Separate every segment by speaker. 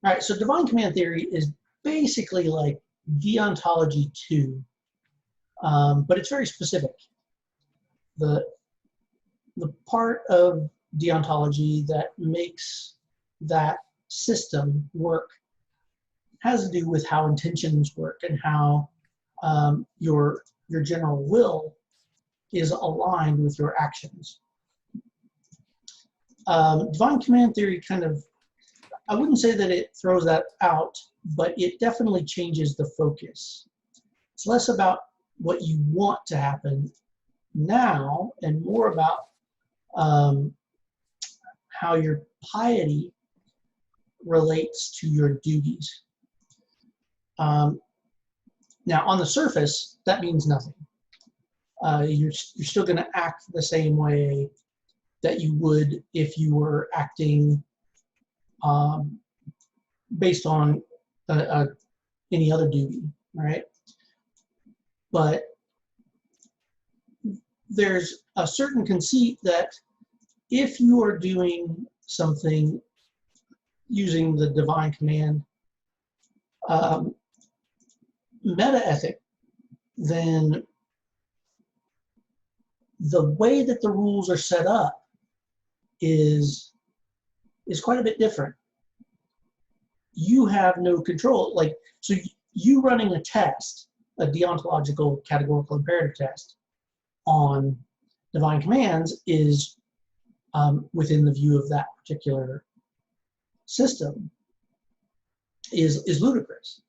Speaker 1: All right, so divine command theory is basically like deontology 2, but it's very specific. The part of deontology that makes that system work has to do with how intentions work and how your general will is aligned with your actions. Divine command theory kind of, I wouldn't say that it throws that out, but it definitely changes the focus. It's less about what you want to happen now and more about how your piety relates to your duties. Now, on the surface, that means nothing. You're still going to act the same way that you would if you were acting based on any other duty, right? But there's a certain conceit that if you are doing something using the divine command meta-ethic, then the way that the rules are set up is quite a bit different. You have no control. Like, so you running a test, a deontological categorical imperative test on divine commands is within the view of that particular system is ludicrous.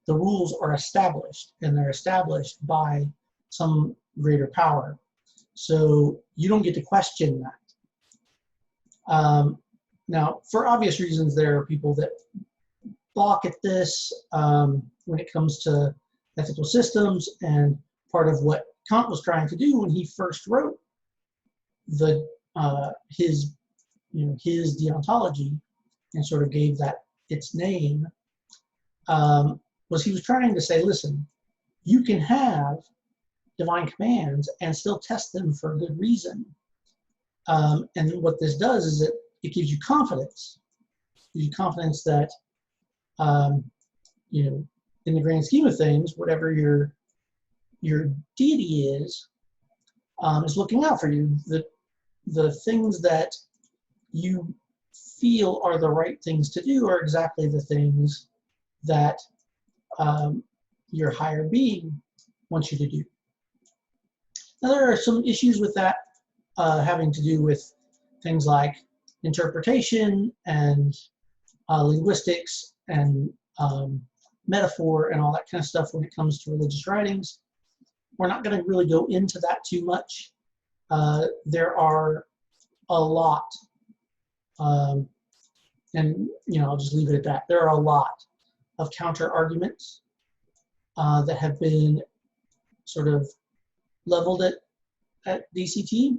Speaker 1: The rules are established, and they're established by some greater power. So you don't get to question that. Now, for obvious reasons, there are people that balk at this when it comes to ethical systems, and part of what Kant was trying to do when he first wrote his deontology and sort of gave that its name, was he was trying to say, listen, you can have divine commands and still test them for a good reason. And what this does is it gives you confidence. It gives you confidence that, in the grand scheme of things, whatever your deity is looking out for you. The things that you feel are the right things to do are exactly the things that your higher being wants you to do. Now, there are some issues with that having to do with things like interpretation and linguistics and metaphor and all that kind of stuff when it comes to religious writings. We're not going to really go into that too much. There are a lot, and I'll just leave it at that. There are a lot of counter arguments that have been sort of leveled at DCT,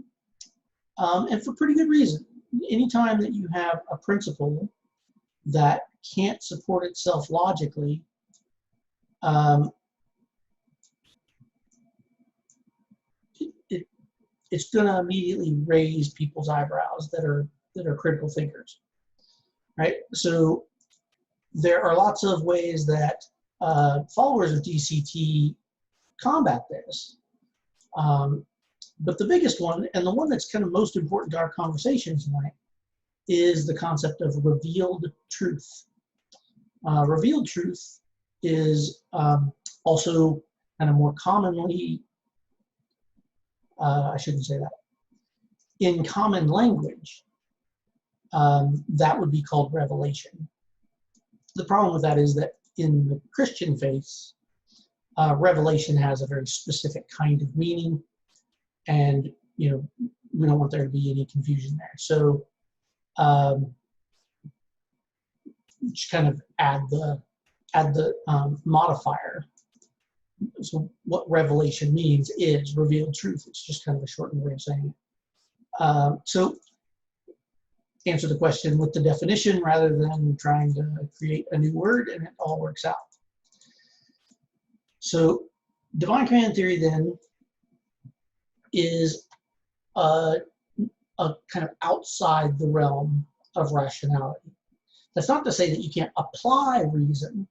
Speaker 1: and for pretty good reason. Anytime that you have a principle that can't support itself logically, it's going to immediately raise people's eyebrows that are critical thinkers, right? So there are lots of ways that followers of DCT combat this. But the biggest one, and the one that's kind of most important to our conversation tonight, is the concept of revealed truth. Revealed truth is also kind of more commonly, I shouldn't say that, in common language, that would be called revelation. The problem with that is that in the Christian faith, revelation has a very specific kind of meaning, and we don't want there to be any confusion there. So just kind of add the modifier. So what revelation means is revealed truth. It's just kind of a shortened way of saying it. So answer the question with the definition rather than trying to create a new word, and it all works out. So divine command theory then is a kind of outside the realm of rationality. That's not to say that you can't apply reason.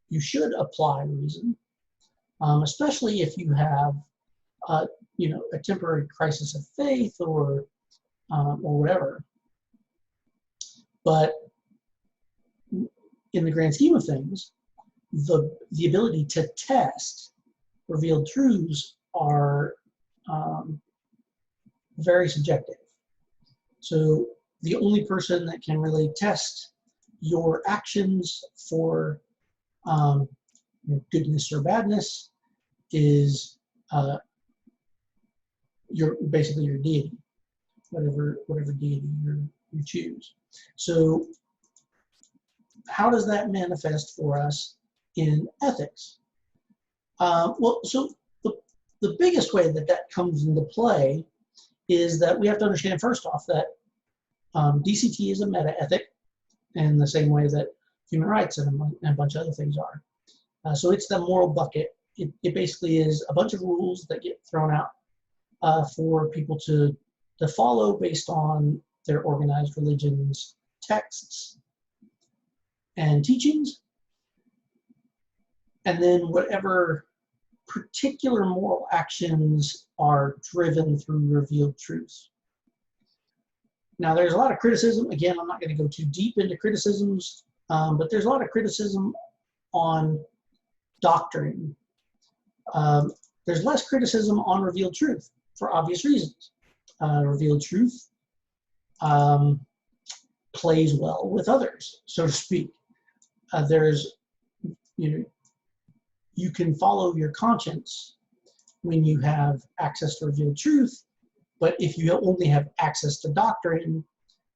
Speaker 1: You should apply reason, especially if you have, you know, a temporary crisis of faith or whatever. But in the grand scheme of things, the ability to test revealed truths are very subjective. So the only person that can really test your actions for goodness or badness is basically your deity, whatever deity you choose. So how does that manifest for us in ethics? Well, so the biggest way that that comes into play is that we have to understand first off that DCT is a meta-ethic in the same way that human rights and a bunch of other things are. So it's the moral bucket. It basically is a bunch of rules that get thrown out for people to follow based on their organized religion's texts and teachings. And then whatever particular moral actions are driven through revealed truths. Now, there's a lot of criticism. Again, I'm not going to go too deep into criticisms, but there's a lot of criticism on doctrine. There's less criticism on revealed truth for obvious reasons. Revealed truth plays well with others, so to speak. There's, you know, you can follow your conscience when you have access to revealed truth, but if you only have access to doctrine,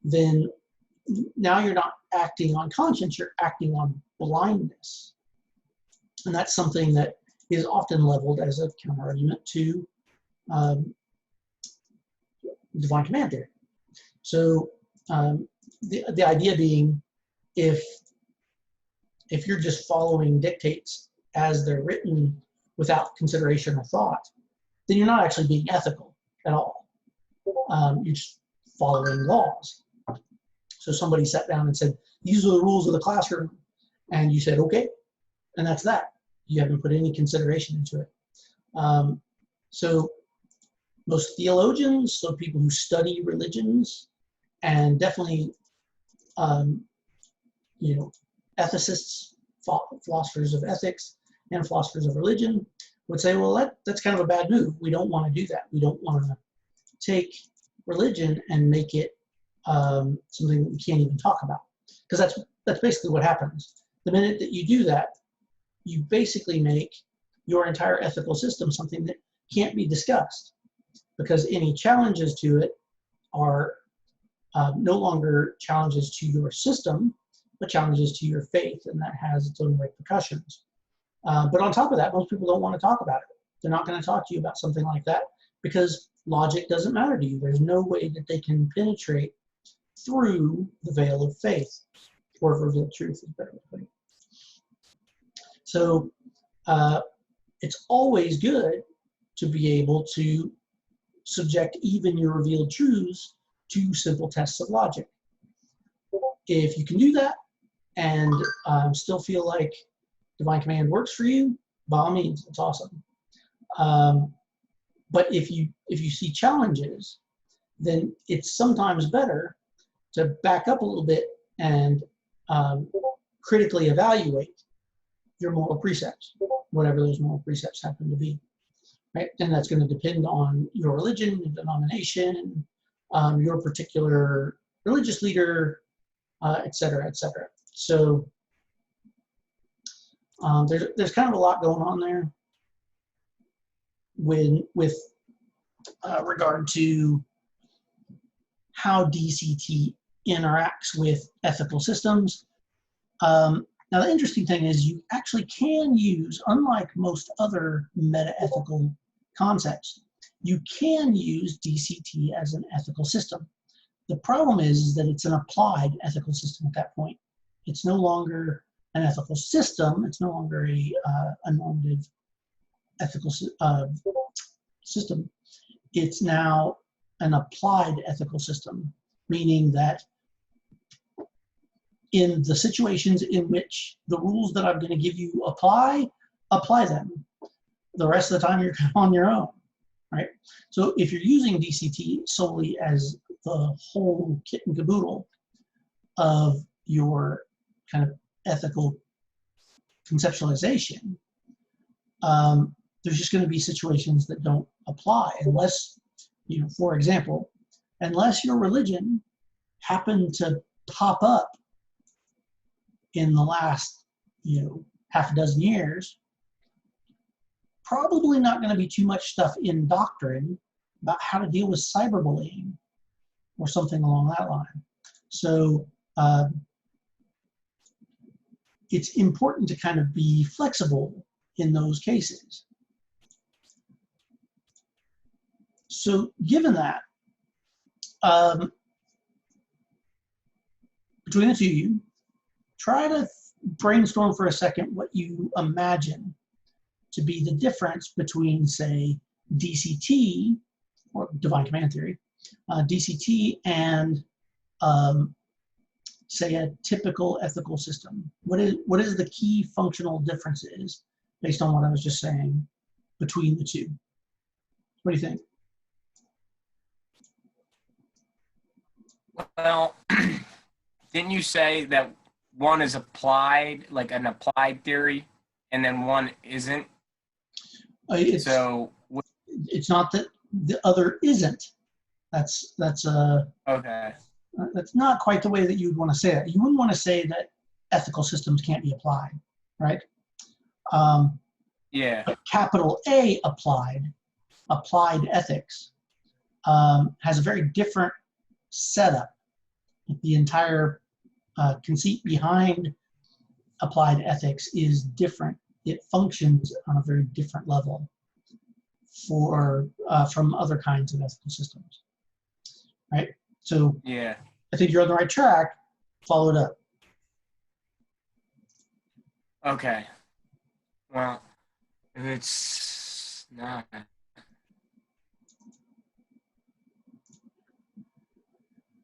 Speaker 1: then now you're not acting on conscience, you're acting on blindness. And that's something that is often leveled as a counterargument to divine command theory. So the idea being, if you're just following dictates as they're written without consideration or thought, then you're not actually being ethical at all. You're just following laws. So somebody sat down and said, these are the rules of the classroom. And you said, okay. And that's that. You haven't put any consideration into it. So most theologians, so people who study religions, and definitely, you know, ethicists, philosophers of ethics, and philosophers of religion would say, well, that's kind of a bad move. We don't want to do that. We don't want to take religion and make it something that we can't even talk about. Because that's basically what happens. The minute that you do that, you basically make your entire ethical system something that can't be discussed, because any challenges to it are no longer challenges to your system, but challenges to your faith, and that has its own repercussions. But on top of that, most people don't want to talk about it. They're not going to talk to you about something like that because logic doesn't matter to you. There's no way that they can penetrate through the veil of faith, or revealed truth is better to put it. So it's always good to be able to subject even your revealed truths to simple tests of logic. If you can do that and still feel like divine command works for you, by all means, it's awesome. But if you see challenges, then it's sometimes better to back up a little bit and critically evaluate your moral precepts, whatever those moral precepts happen to be, right? And that's going to depend on your religion, your denomination, your particular religious leader, et cetera, et cetera. So there's kind of a lot going on there with regard to how DCT interacts with ethical systems. Now, the interesting thing is you actually can use, unlike most other meta-ethical concepts, you can use DCT as an ethical system. The problem is that it's an applied ethical system at that point. It's no longer an ethical system. It's no longer a normative ethical system. It's now an applied ethical system, meaning that in the situations in which the rules that I'm going to give you apply them. The rest of the time you're on your own, right? So if you're using DCT solely as the whole kit and caboodle of your kind of ethical conceptualization, there's just going to be situations that don't apply unless, you know, for example, unless your religion happened to pop up in the last, you know, half a dozen years, probably not going to be too much stuff in doctrine about how to deal with cyberbullying or something along that line. So it's important to kind of be flexible in those cases. So given that, between the two of you, try to brainstorm for a second what you imagine to be the difference between, say, DCT, or Divine Command Theory, DCT and, say, a typical ethical system. What is the key functional differences, based on what I was just saying, between the two? What do you think?
Speaker 2: Well, didn't you say that one is applied, like an applied theory, and then one isn't?
Speaker 1: It's not that the other isn't. That's
Speaker 2: okay.
Speaker 1: That's not quite the way that you would want to say it. You wouldn't want to say that ethical systems can't be applied, right?
Speaker 2: Yeah.
Speaker 1: But capital A applied ethics has a very different setup. The entire conceit behind applied ethics is different. It functions on a very different level from other kinds of ethical systems, right? So
Speaker 2: yeah,
Speaker 1: I think you're on the right track. Follow it up.
Speaker 2: Okay. Well, if it's not,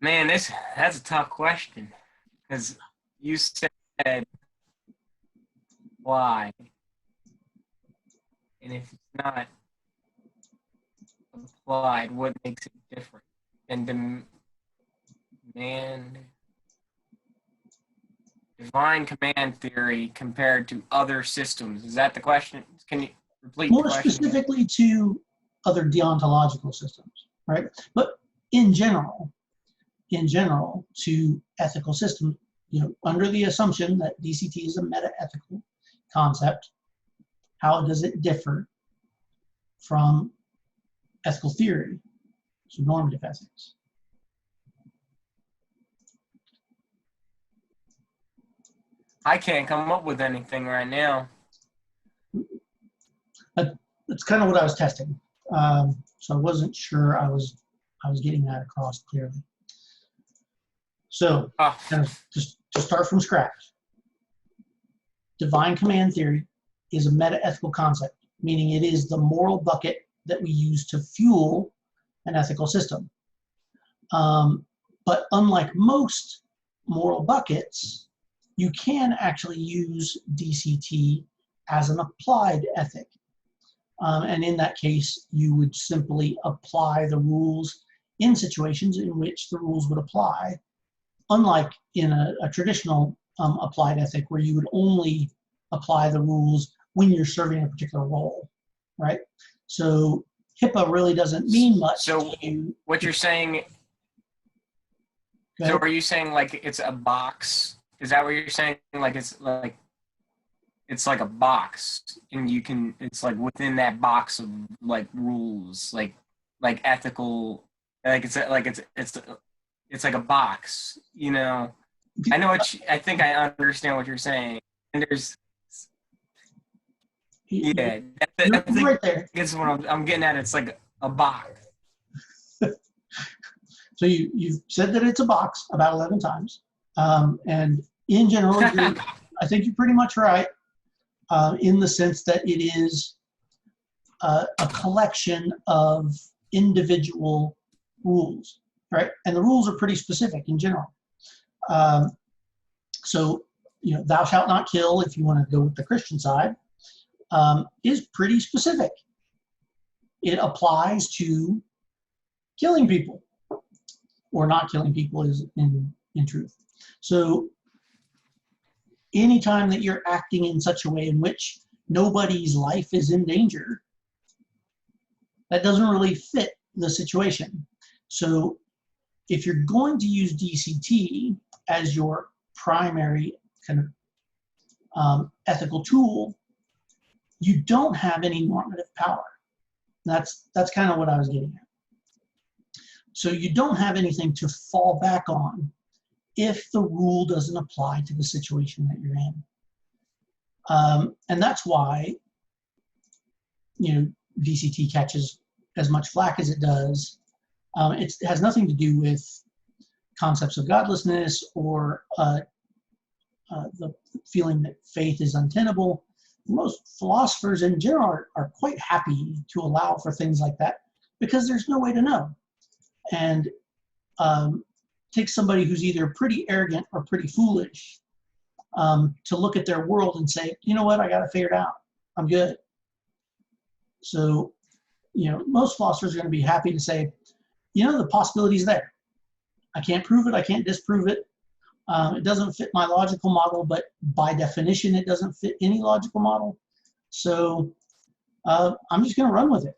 Speaker 2: man, that's a tough question, because you said why, and if it's not applied, what makes it different? And divine command theory compared to other systems. Is that the question? Can you repeat the question?
Speaker 1: More specifically to other deontological systems, right? But in general, to ethical systems, you know, under the assumption that DCT is a meta-ethical concept, how does it differ from ethical theory, so normative ethics?
Speaker 2: I can't come up with anything right now.
Speaker 1: That's kind of what I was testing. So I wasn't sure I was getting that across clearly. So kind of just to start from scratch, divine command theory is a meta-ethical concept, meaning it is the moral bucket that we use to fuel an ethical system. But unlike most moral buckets, you can actually use DCT as an applied ethic. And in that case, you would simply apply the rules in situations in which the rules would apply, unlike in a traditional applied ethic where you would only apply the rules when you're serving a particular role, right? So HIPAA really doesn't mean much.
Speaker 2: So what you're saying, so are you saying like it's a box? Is that what you're saying? Like it's like a box, and you can, it's like within that box of like rules, like ethical, like it's like a box, you know? I know I think I understand what you're saying. And there's, yeah, that's
Speaker 1: right there.
Speaker 2: That's what I'm getting at. It's like a box.
Speaker 1: So you've said that it's a box about 11 times. And in general, I think you're pretty much right in the sense that it is a collection of individual rules, right? And the rules are pretty specific in general. So, you know, thou shalt not kill, if you want to go with the Christian side, is pretty specific. It applies to killing people, or not killing people is in truth. So anytime that you're acting in such a way in which nobody's life is in danger, that doesn't really fit the situation. So if you're going to use DCT as your primary kind of ethical tool, you don't have any normative power. That's kind of what I was getting at. So you don't have anything to fall back on if the rule doesn't apply to the situation that you're in. And that's why, you know, DCT catches as much flack as it does. It has nothing to do with concepts of godlessness or the feeling that faith is untenable. Most philosophers in general are quite happy to allow for things like that because there's no way to know. And take somebody who's either pretty arrogant or pretty foolish to look at their world and say, you know what, I got it figured out. I'm good. So, you know, most philosophers are going to be happy to say, you know, the possibility's there. I can't prove it. I can't disprove it. It doesn't fit my logical model, but by definition, it doesn't fit any logical model. So I'm just going to run with it.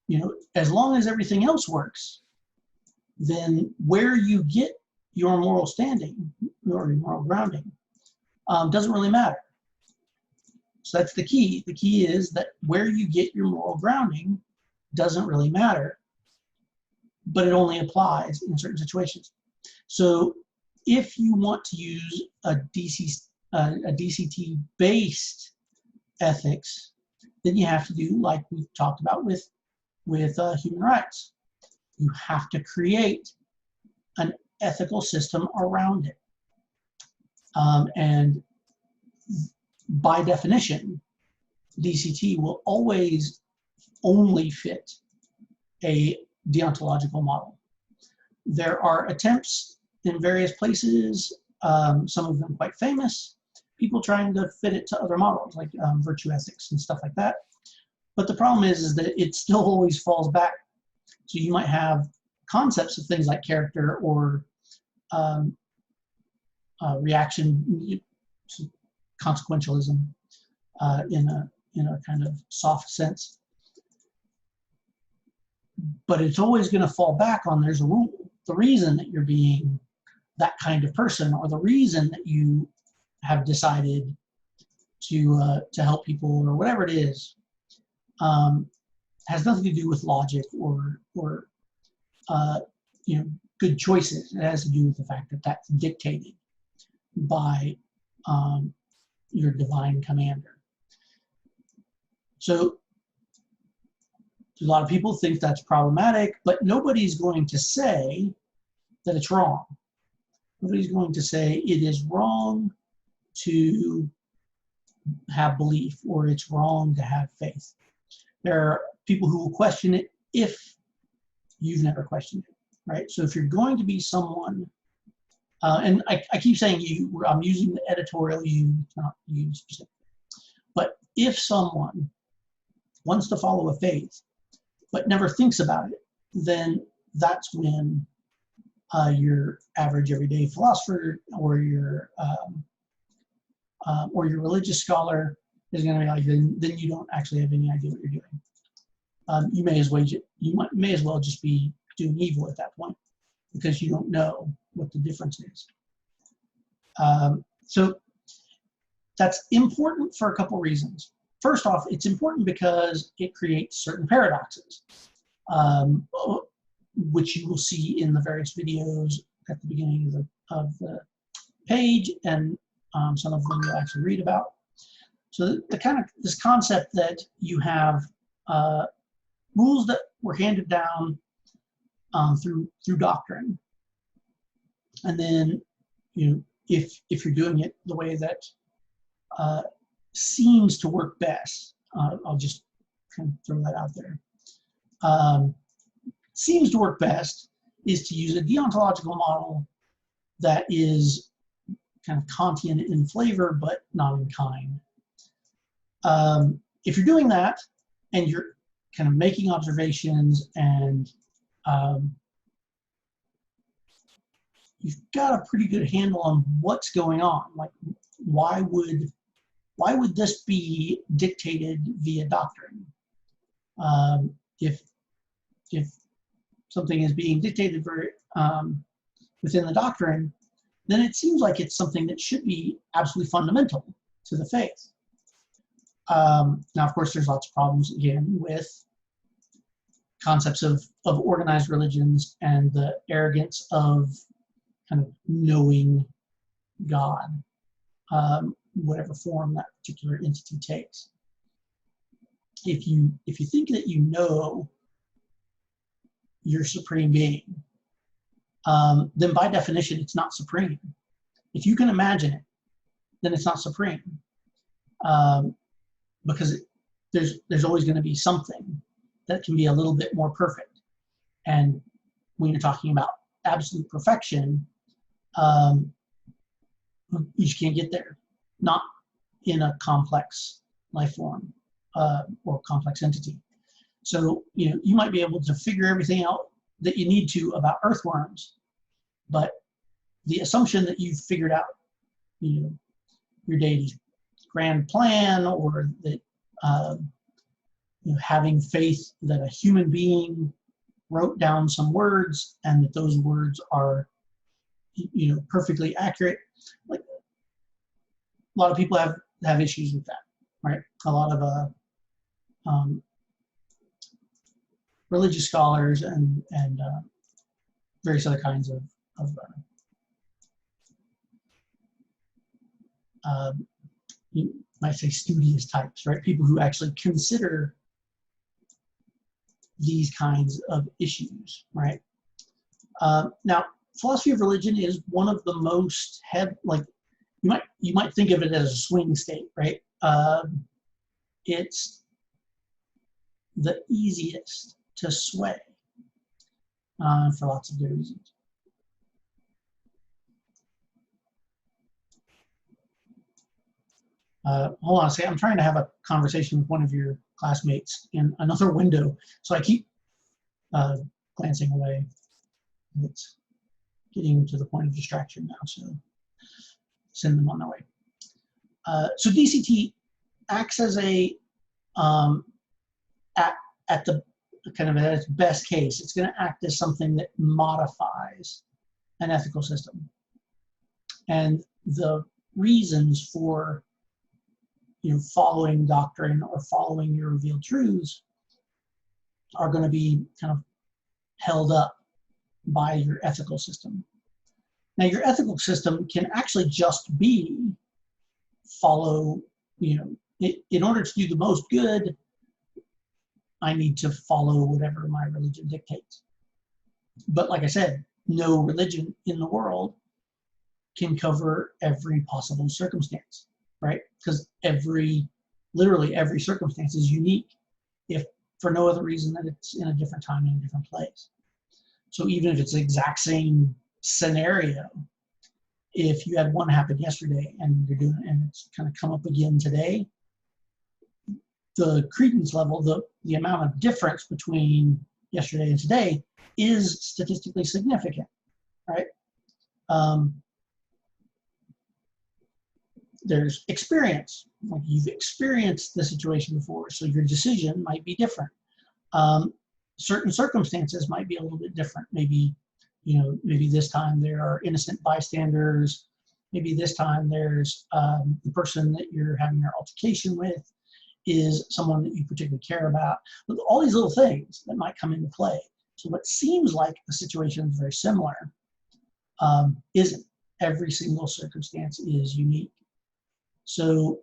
Speaker 1: You know, as long as everything else works, then where you get your moral standing or your moral grounding doesn't really matter. So that's the key. The key is that where you get your moral grounding doesn't really matter, but it only applies in certain situations. So if you want to use a DCT-based ethics, then you have to do like we've talked about with human rights. You have to create an ethical system around it. And by definition, DCT will always only fit a deontological model. There are attempts in various places, some of them quite famous, people trying to fit it to other models like virtue ethics and stuff like that. But the problem is that it still always falls back. So you might have concepts of things like character or reaction, consequentialism in a kind of soft sense. But it's always going to fall back on there's a rule. The reason that you're being that kind of person, or the reason that you have decided to help people, or whatever it is, has nothing to do with logic or you know, good choices. It has to do with the fact that that's dictated by your divine commander. So a lot of people think that's problematic, but nobody's going to say that it's wrong. Nobody's going to say it is wrong to have belief or it's wrong to have faith. There are people who will question it if you've never questioned it, right? So if you're going to be someone, and I keep saying you, I'm using the editorial you, not you specifically. But if someone wants to follow a faith, but never thinks about it, then that's when your average everyday philosopher or your religious scholar is going to be like, then you don't actually have any idea what you're doing. You may as well just be doing evil at that point because you don't know what the difference is. So that's important for a couple reasons. First off, it's important because it creates certain paradoxes, which you will see in the various videos at the beginning of the page, and some of them you'll actually read about. So this concept that you have rules that were handed down through doctrine, and then if you're doing it the way that seems to work best, I'll just kind of throw that out there. Seems to work best is to use a deontological model that is kind of Kantian in flavor, but not in kind. If you're doing that and you're kind of making observations and you've got a pretty good handle on what's going on, like why would this be dictated via doctrine? If something is being dictated within the doctrine, then it seems like it's something that should be absolutely fundamental to the faith. Now, of course, there's lots of problems, again, with concepts of organized religions and the arrogance of kind of knowing God, whatever form that particular entity takes. If you think that you know your supreme being, then by definition, it's not supreme. If you can imagine it, then it's not supreme. Because there's always going to be something that can be a little bit more perfect. And when you're talking about absolute perfection, you just can't get there. Not in a complex life form or complex entity. So, you might be able to figure everything out that you need to about earthworms, but the assumption that you've figured out, your deity's grand plan, or that having faith that a human being wrote down some words and that those words are perfectly accurate. Like, a lot of people have issues with that, right? A lot of religious scholars and various other kinds of you might say studious types, right? People who actually consider these kinds of issues, right? Now, philosophy of religion is one of the most you might think of it as a swing state, right? It's the easiest to sway for lots of good reasons. Hold on a second. I'm trying to have a conversation with one of your classmates in another window, so I keep glancing away. It's getting to the point of distraction now, so send them on their way. So DCT acts as a at the kind of at its best case, it's going to act as something that modifies an ethical system, and the reasons for following doctrine or following your revealed truths are going to be kind of held up by your ethical system. Now, your ethical system can actually just be follow, in order to do the most good, I need to follow whatever my religion dictates. But like I said, no religion in the world can cover every possible circumstance, right? Because literally every circumstance is unique, if for no other reason than it's in a different time and a different place. So even if it's the exact same scenario, if you had one happen yesterday and you're doing and it's kind of come up again today, the credence level, the amount of difference between yesterday and today is statistically significant, right? There's experience, like you've experienced the situation before, so your decision might be different. Certain circumstances might be a little bit different. Maybe, maybe this time there are innocent bystanders. Maybe this time there's the person that you're having your altercation with is someone that you particularly care about. But all these little things that might come into play. So what seems like a situation is very similar isn't. Every single circumstance is unique. So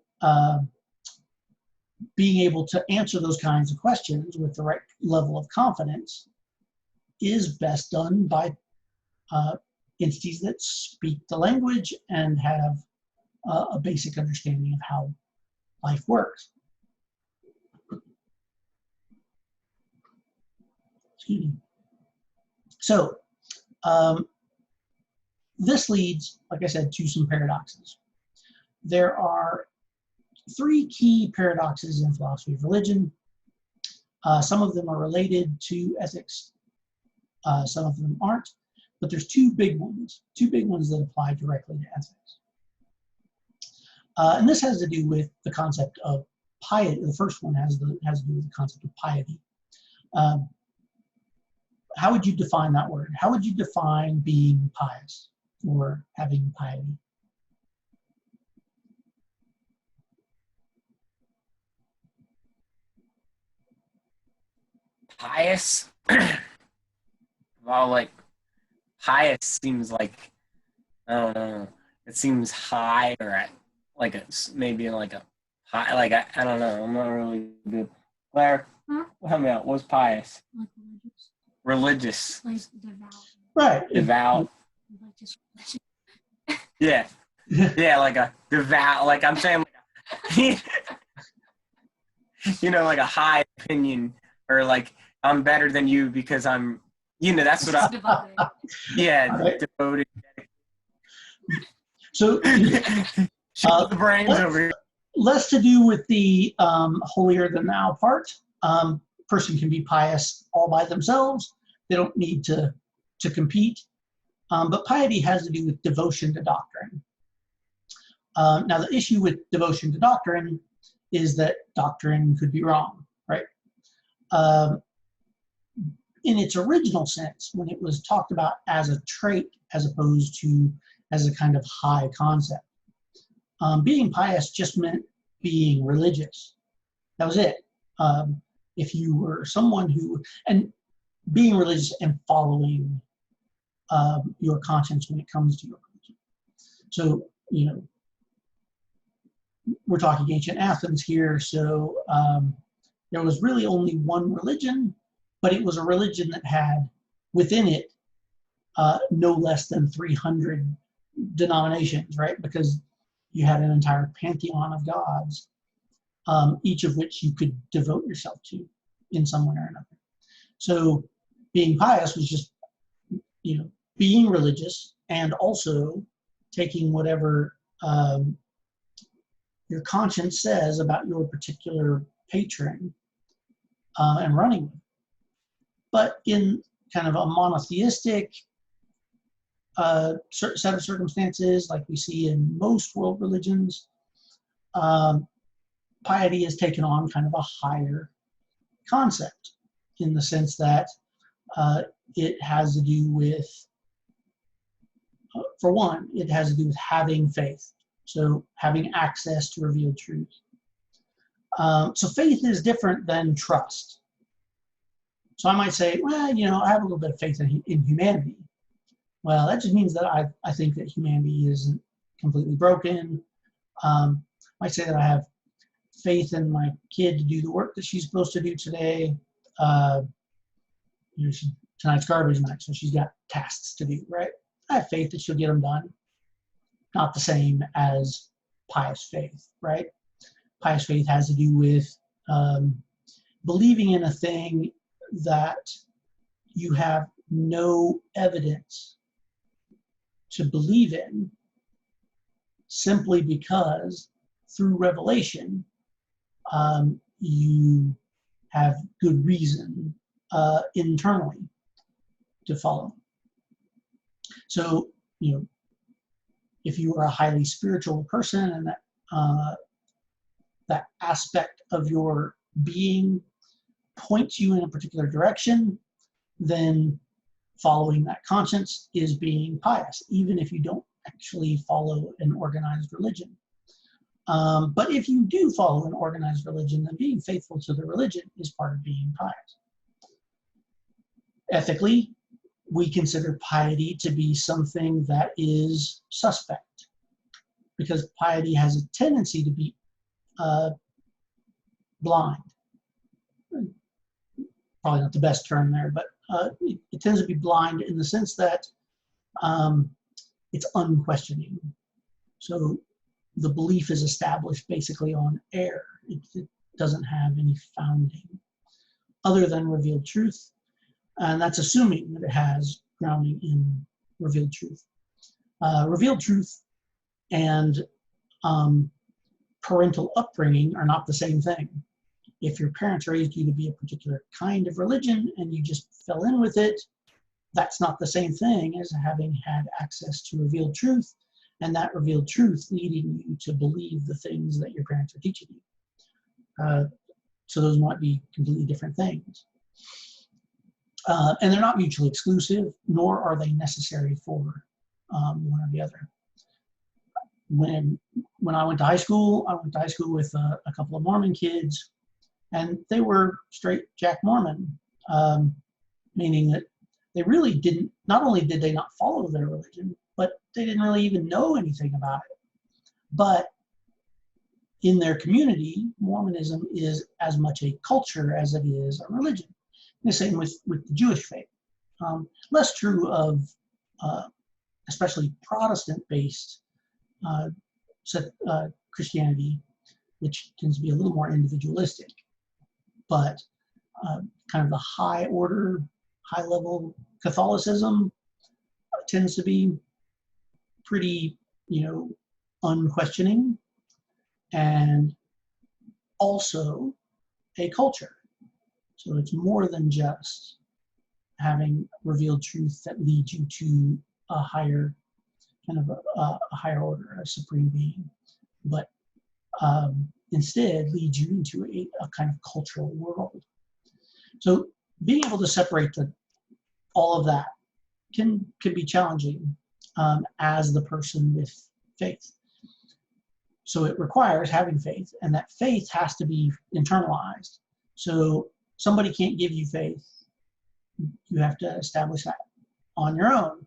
Speaker 1: being able to answer those kinds of questions with the right level of confidence is best done by entities that speak the language and have a basic understanding of how life works. Excuse me. So this leads, like I said, to some paradoxes. There are three key paradoxes in philosophy of religion. Some of them are related to ethics. Some of them aren't. But there's two big ones that apply directly to ethics. And this has to do with the concept of piety. The first one has to do with the concept of piety. How would you define that word? How would you define being pious or having piety?
Speaker 2: Pious? Well, like, pious seems like, I don't know, it seems high or at, like, maybe like a high, like, I don't know, I'm not really good. Claire, help me out. What's pious?
Speaker 3: Like
Speaker 2: Religious.
Speaker 3: Like devout.
Speaker 1: Right.
Speaker 2: Devout.
Speaker 3: Like just
Speaker 2: Yeah. Yeah, like a devout, like I'm saying, like you know, like a high opinion, or like I'm better than you because I'm, you know, that's what I,
Speaker 3: devoted.
Speaker 2: yeah,
Speaker 1: Right.
Speaker 2: devoted.
Speaker 1: So
Speaker 2: Shoot the brains over here.
Speaker 1: less to do with the holier than thou part. Person can be pious all by themselves. They don't need to compete. But piety has to do with devotion to doctrine. Now, the issue with devotion to doctrine is that doctrine could be wrong, right? In its original sense, when it was talked about as a trait as opposed to as a kind of high concept, being pious just meant being religious. That was it. If you were someone who, and being religious and following your conscience when it comes to your religion. So, you know, we're talking ancient Athens here, so there was really only one religion, but it was a religion that had within it no less than 300 denominations, right? Because you had an entire pantheon of gods, each of which you could devote yourself to in some way or another. So being pious was just, you know, being religious and also taking whatever your conscience says about your particular patron and running with it. But in kind of a monotheistic set of circumstances, like we see in most world religions, piety has taken on kind of a higher concept in the sense that it has to do with, for one, it has to do with having faith. So having access to revealed truth. So faith is different than trust. So I might say, well, you know, I have a little bit of faith in humanity. Well, that just means that I think that humanity isn't completely broken. I might say that I have faith in my kid to do the work that she's supposed to do today. You know, tonight's garbage night, so she's got tasks to do, right? I have faith that she'll get them done. Not the same as pious faith, right? Pious faith has to do with believing in a thing that you have no evidence to believe in, simply because through revelation you have good reason internally to follow. So, you know, if you are a highly spiritual person and that aspect of your being points you in a particular direction, then following that conscience is being pious, even if you don't actually follow an organized religion. But if you do follow an organized religion, then being faithful to the religion is part of being pious. Ethically, we consider piety to be something that is suspect, because piety has a tendency to be blind. Probably not the best term there, but it tends to be blind in the sense that it's unquestioning. So the belief is established basically on air. It doesn't have any founding other than revealed truth. And that's assuming that it has grounding in revealed truth. Revealed truth and parental upbringing are not the same thing. If your parents raised you to be a particular kind of religion and you just fell in with it, that's not the same thing as having had access to revealed truth, and that revealed truth leading you to believe the things that your parents are teaching you. So those might be completely different things. And they're not mutually exclusive, nor are they necessary for one or the other. When I went to high school, with a couple of Mormon kids, and they were straight Jack Mormon, meaning that they really didn't, not only did they not follow their religion, but they didn't really even know anything about it. But in their community, Mormonism is as much a culture as it is a religion. The same with the Jewish faith. Less true of especially Protestant-based Christianity, which tends to be a little more individualistic. But kind of the high-level Catholicism tends to be pretty, unquestioning, and also a culture. So it's more than just having revealed truth that leads you to a higher, kind of a higher order, a supreme being, but instead leads you into a kind of cultural world. So being able to separate all of that can be challenging as the person with faith. So it requires having faith, and that faith has to be internalized. So somebody can't give you faith. You have to establish that on your own.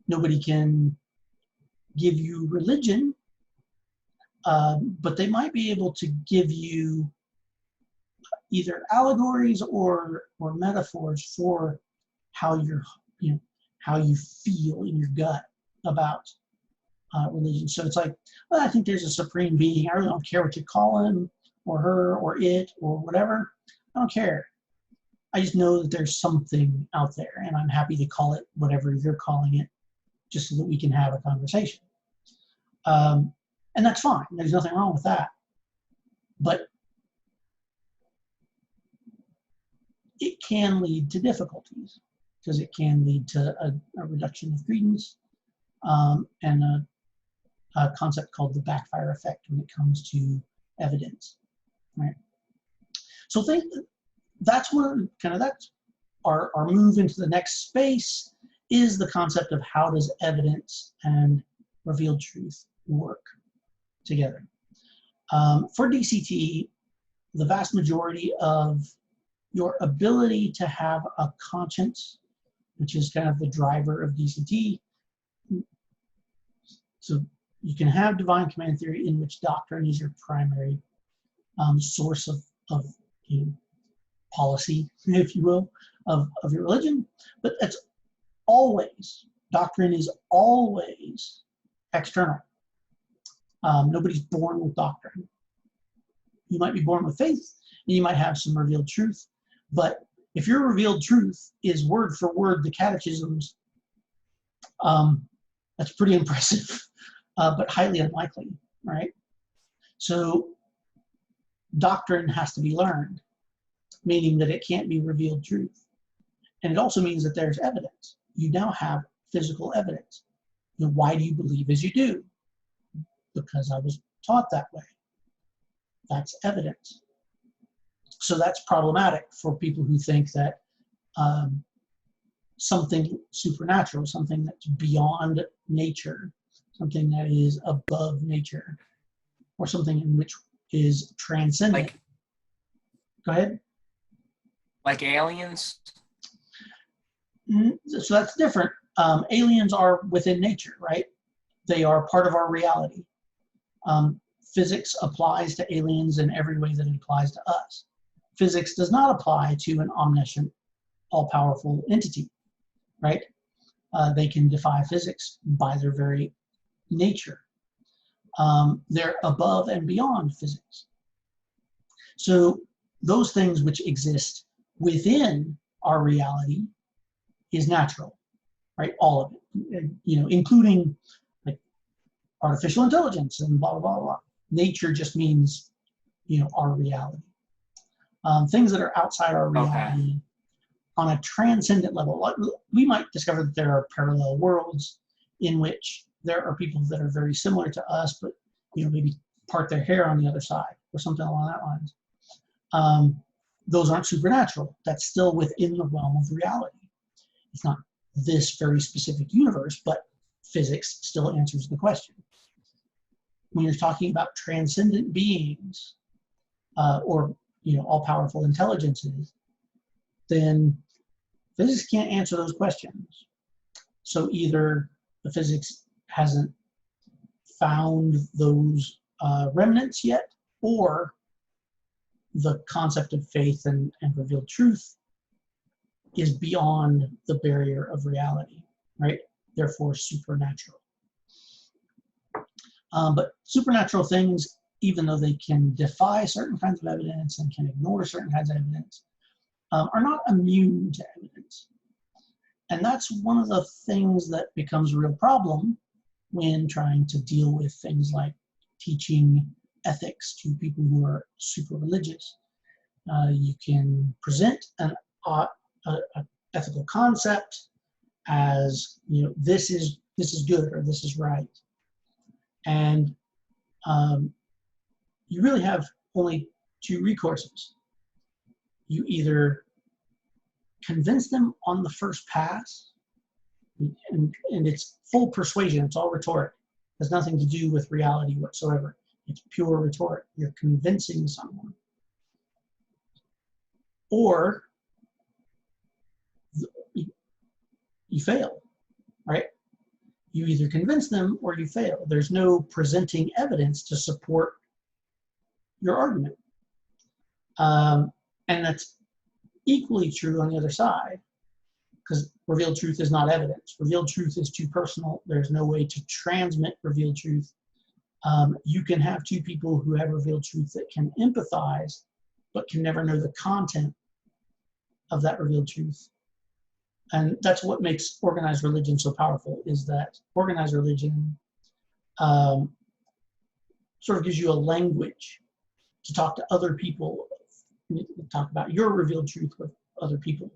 Speaker 1: Nobody can give you religion, but they might be able to give you either allegories or metaphors for how how you feel in your gut about religion. So it's like, well, I think there's a supreme being. I really don't care what you call him or her or it or whatever. I don't care. I just know that there's something out there, and I'm happy to call it whatever you're calling it, just so that we can have a conversation. And that's fine. There's nothing wrong with that. But it can lead to difficulties, because it can lead to a reduction of credence and a concept called the backfire effect when it comes to evidence, right? So that's our move into the next space is the concept of how does evidence and revealed truth work together. For DCT, the vast majority of your ability to have a conscience, which is kind of the driver of DCT. So you can have divine command theory in which doctrine is your primary source of policy, if you will, of your religion, but that's always, doctrine is always external. Nobody's born with doctrine. You might be born with faith, and you might have some revealed truth, but if your revealed truth is word for word the catechisms, that's pretty impressive, but highly unlikely, right? So doctrine has to be learned, meaning that it can't be revealed truth. And it also means that there's evidence. You now have physical evidence. Why do you believe as you do? Because I was taught that way. That's evidence. So that's problematic for people who think that something supernatural, something that's beyond nature, something that is above nature, or something in which is transcendent. Go ahead.
Speaker 2: Like aliens?
Speaker 1: So that's different. Aliens are within nature, right? They are part of our reality. Physics applies to aliens in every way that it applies to us. Physics does not apply to an omniscient, all-powerful entity, right? They can defy physics by their very nature. They're above and beyond physics. So those things which exist within our reality is natural. right? All of it, you know, including like artificial intelligence and blah, blah, blah, blah. Nature just means, you know, our reality. Things that are outside our reality on a transcendent level. Like, we might discover that there are parallel worlds in which there are people that are very similar to us, but, you know, maybe part their hair on the other side or something along that lines. Those aren't supernatural. That's still within the realm of reality. It's not this very specific universe, but physics still answers the question. When you're talking about transcendent beings, or, you know, all-powerful intelligences, then physics can't answer those questions. So either the physics hasn't found those remnants yet, or the concept of faith and revealed truth is beyond the barrier of reality, right? Therefore, supernatural. But supernatural things, even though they can defy certain kinds of evidence and can ignore certain kinds of evidence, are not immune to evidence. And that's one of the things that becomes a real problem when trying to deal with things like teaching ethics to people who are super religious. You can present an ethical concept as, you know, this is good or this is right, and you really have only two recourses. You either convince them on the first pass, and it's full persuasion, it's all rhetoric, it has nothing to do with reality whatsoever. It's pure rhetoric. You're convincing someone. Or you fail, right? You either convince them or you fail. There's no presenting evidence to support your argument. And that's equally true on the other side, because revealed truth is not evidence. Revealed truth is too personal. There's no way to transmit revealed truth. You can have two people who have revealed truth that can empathize, but can never know the content of that revealed truth. And that's what makes organized religion so powerful, is that organized religion sort of gives you a language to talk to other people, talk about your revealed truth with other people.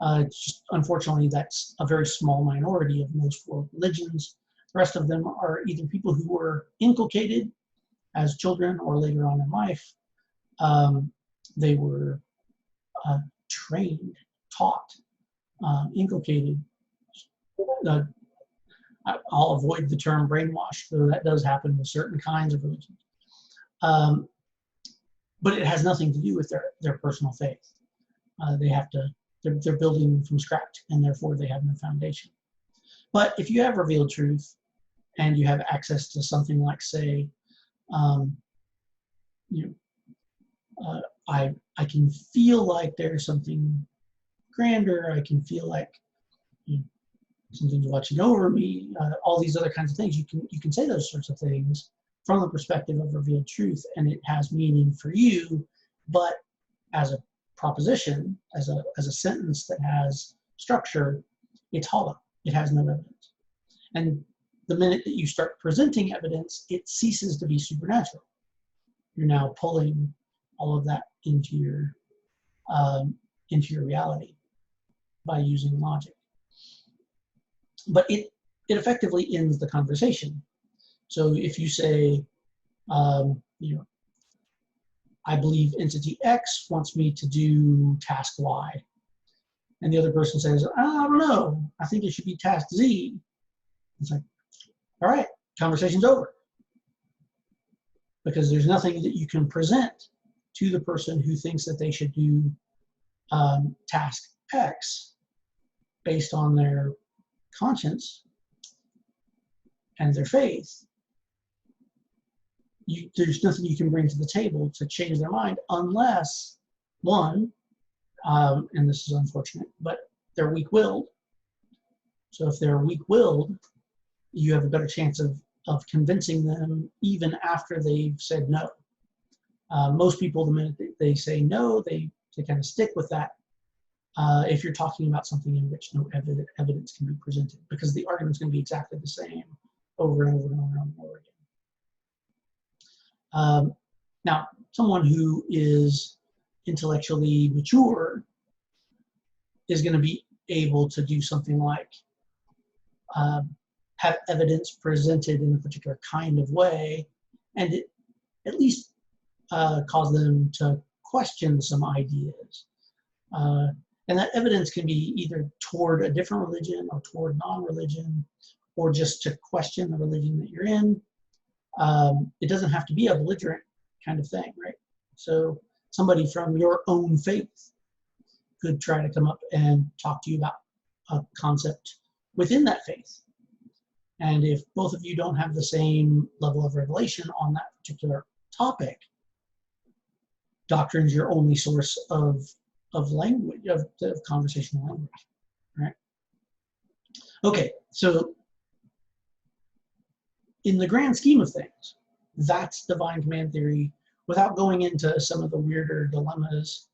Speaker 1: It's just, unfortunately, that's a very small minority of most world religions. The rest of them are either people who were inculcated as children or later on in life. They were trained, taught, inculcated. I'll avoid the term brainwashed, though that does happen with certain kinds of religions. But it has nothing to do with their personal faith. They're building from scratch, and therefore they have no foundation. But if you have revealed truth and you have access to something like, say, I can feel like there's something grander. I can feel like, you know, something's watching over me. All these other kinds of things. You can say those sorts of things from the perspective of revealed truth, and it has meaning for you. But as a proposition, as a sentence that has structure, it's hollow. It has no evidence. And the minute that you start presenting evidence, it ceases to be supernatural. You're now pulling all of that into your reality by using logic. But it effectively ends the conversation. So if you say, I believe entity X wants me to do task Y, and the other person says, I don't know, I think it should be task Z. It's like, all right, conversation's over. Because there's nothing that you can present to the person who thinks that they should do task X based on their conscience and their faith. There's nothing you can bring to the table to change their mind unless, one, and this is unfortunate, but they're weak-willed. So if they're weak-willed, you have a better chance of convincing them even after they've said no. Most people, the minute they say no, they kind of stick with that if you're talking about something in which no evidence can be presented, because the argument's going to be exactly the same over and over and over and over again. Now, someone who is intellectually mature is going to be able to do something like have evidence presented in a particular kind of way, and it at least cause them to question some ideas. And that evidence can be either toward a different religion or toward non-religion, or just to question the religion that you're in. It doesn't have to be a belligerent kind of thing, right? So somebody from your own faith could try to come up and talk to you about a concept within that faith. And if both of you don't have the same level of revelation on that particular topic, doctrine is your only source of language, of conversational language, right? Okay, so in the grand scheme of things, that's divine command theory without going into some of the weirder dilemmas.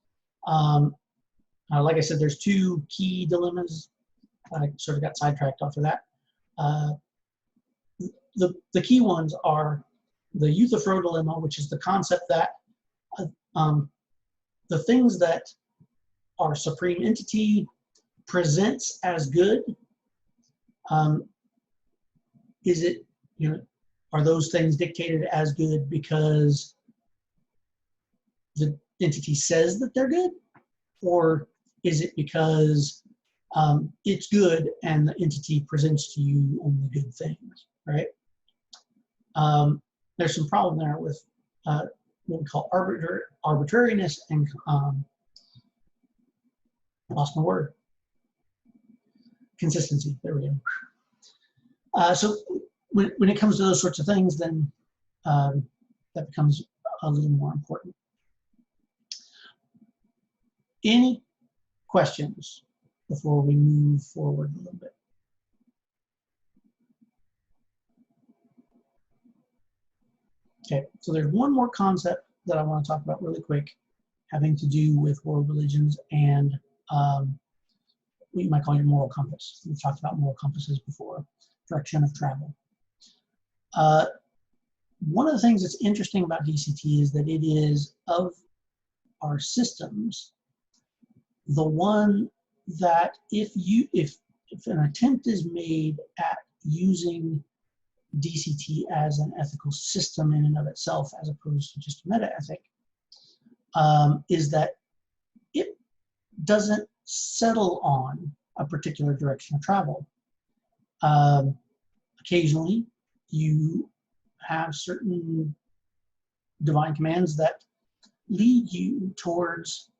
Speaker 1: Like I said, there's two key dilemmas. I sort of got sidetracked off of that. The key ones are the Euthyphro dilemma, which is the concept that the things that our supreme entity presents as good, is it, are those things dictated as good because the entity says that they're good, or is it because it's good and the entity presents to you only good things, right? There's some problem there with what we call arbitrariness and lost my word. Consistency, there we go. So when it comes to those sorts of things, then that becomes a little more important. Any questions before we move forward a little bit? Okay, so there's one more concept that I want to talk about really quick, having to do with world religions and what you might call your moral compass. We've talked about moral compasses before, direction of travel. One of the things that's interesting about DCT is that it is, of our systems, the one that if an attempt is made at using DCT as an ethical system in and of itself, as opposed to just a meta-ethic, is that it doesn't settle on a particular direction of travel. Occasionally, you have certain divine commands that lead you towards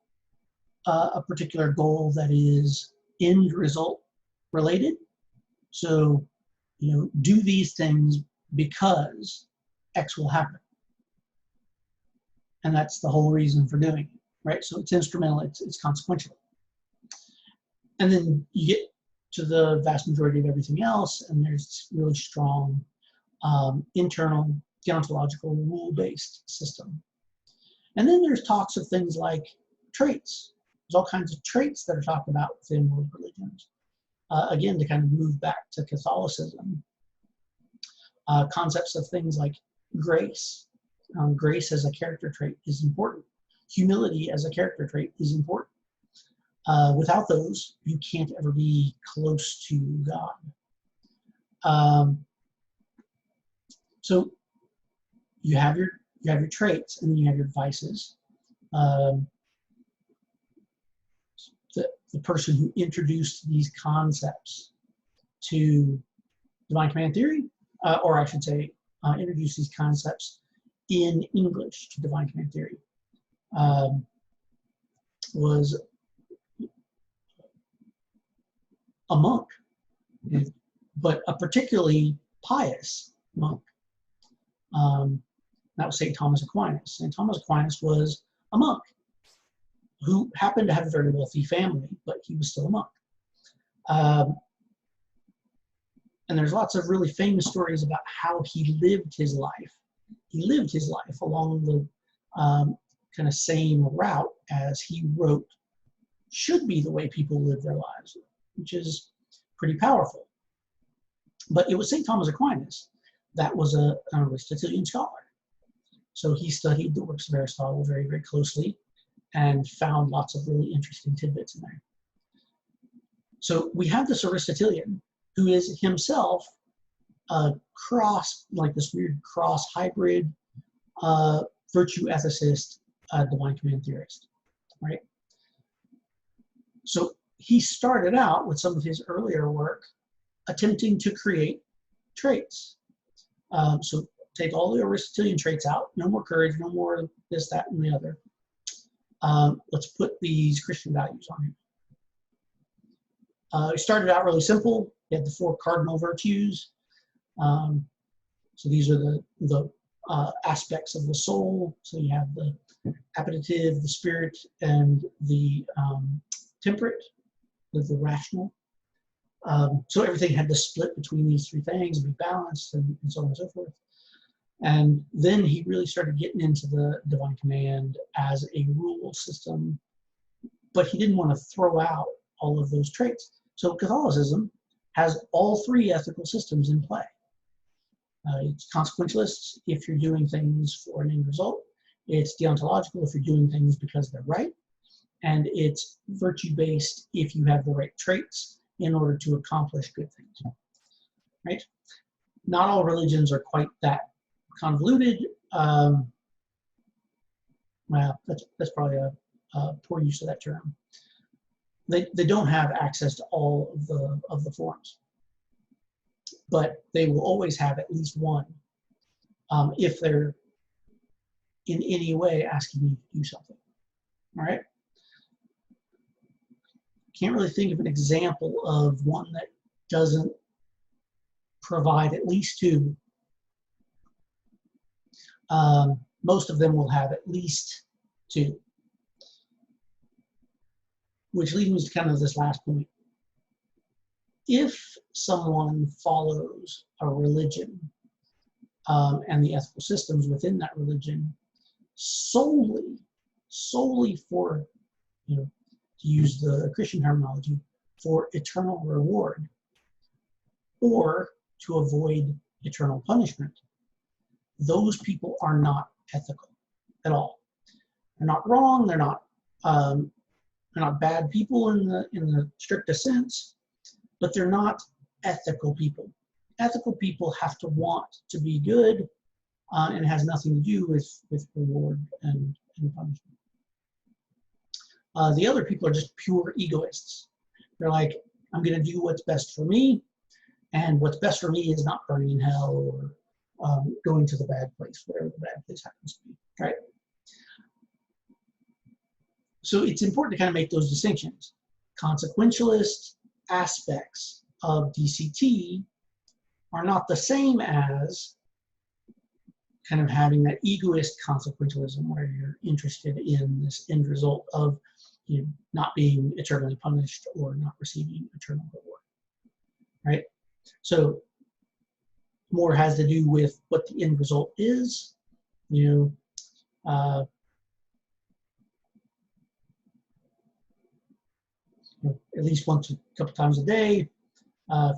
Speaker 1: a particular goal that is end result related. So, do these things because X will happen. And that's the whole reason for doing it, right? So it's instrumental, it's consequential. And then you get to the vast majority of everything else, and there's really strong internal deontological rule-based system. And then there's talks of things like traits. There's all kinds of traits that are talked about within world religions. Again, to kind of move back to Catholicism. Concepts of things like grace. Grace as a character trait is important. Humility as a character trait is important. Without those, you can't ever be close to God. So you have your traits, and then you have your vices. The person who introduced these concepts to divine command theory, or I should say, introduced these concepts in English to divine command theory, was a monk, but a particularly pious monk. That was St. Thomas Aquinas. St. Thomas Aquinas was a monk who happened to have a very wealthy family, but he was still a monk. And there's lots of really famous stories about how he lived his life. He lived his life along the kind of same route as he wrote should be the way people live their lives, which is pretty powerful. But it was St. Thomas Aquinas that was an Aristotelian scholar. So he studied the works of Aristotle very, very closely and found lots of really interesting tidbits in there. So we have this Aristotelian who is himself a cross, like this weird cross hybrid virtue ethicist, divine command theorist, right? So he started out with some of his earlier work attempting to create traits. So take all the Aristotelian traits out, no more courage, no more this, that, and the other. Let's put these Christian values on him. He started out really simple. He had the 4 cardinal virtues. So these are the aspects of the soul. So you have the appetitive, the spirit, and the temperate, the rational. So everything had to split between these 3 things and be balanced and so on and so forth. And then he really started getting into the divine command as a rule system, but he didn't want to throw out all of those traits. So Catholicism has all 3 ethical systems in play. It's consequentialist if you're doing things for an end result. It's deontological if you're doing things because they're right. And it's virtue-based if you have the right traits in order to accomplish good things, right? Not all religions are quite that convoluted. Well, that's probably a poor use of that term. They don't have access to all of the forms, but they will always have at least one if they're in any way asking you to do something. All right. Can't really think of an example of one that doesn't provide at least 2. Most of them will have at least 2. Which leads me to kind of this last point. If someone follows a religion and the ethical systems within that religion solely for, to use the Christian terminology, for eternal reward or to avoid eternal punishment, those people are not ethical at all. They're not wrong. They're not bad people in the strictest sense, but they're not ethical people. Ethical people have to want to be good, and it has nothing to do with reward and punishment. The other people are just pure egoists. They're like, I'm going to do what's best for me, and what's best for me is not burning in hell or going to the bad place, whatever the bad place happens to be, right? So it's important to kind of make those distinctions. Consequentialist aspects of DCT are not the same as kind of having that egoist consequentialism where you're interested in this end result of not being eternally punished or not receiving eternal reward, right? So more has to do with what the end result is, at least once, a couple times a day,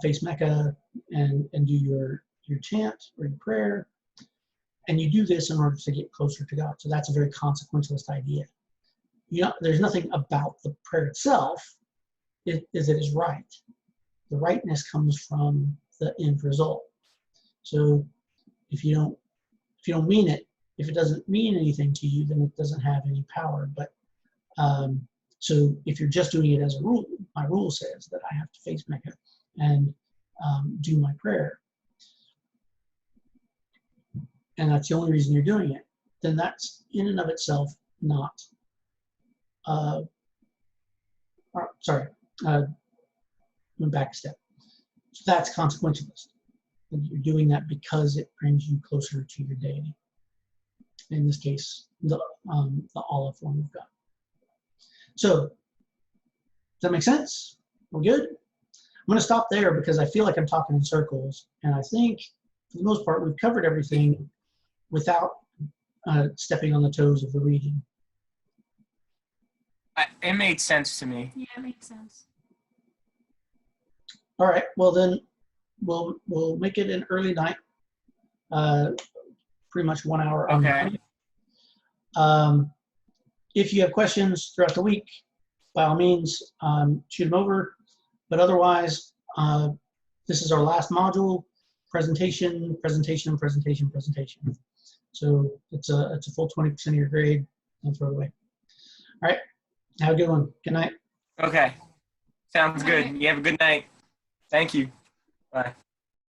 Speaker 1: face Mecca and do your chant or your prayer. And you do this in order to get closer to God. So that's a very consequentialist idea. There's nothing about the prayer itself is that it's right. The rightness comes from the end result. So if you don't mean it, if it doesn't mean anything to you, then it doesn't have any power. But so if you're just doing it as a rule, my rule says that I have to face Mecca and do my prayer, and that's the only reason you're doing it, then that's in and of itself not, back a step. So that's consequentialist. You're doing that because it brings you closer to your deity. In this case, the olive form of God. So, does that make sense? We're good? I'm going to stop there because I feel like I'm talking in circles, and I think, for the most part, we've covered everything without stepping on the toes of the reading.
Speaker 2: It made sense to me.
Speaker 3: Yeah, it makes sense.
Speaker 1: All right. Well, then we'll make it an early night. Pretty much 1 hour on the
Speaker 2: Okay.
Speaker 1: 20th. If you have questions throughout the week, by all means, shoot them over. But otherwise, this is our last module: presentation, presentation, presentation, presentation. So it's a full 20% of your grade. Don't throw it away. All right. Have a good one. Good night.
Speaker 2: Okay. Sounds
Speaker 3: All
Speaker 2: good.
Speaker 3: right.
Speaker 2: You have a good night. Thank you. Bye.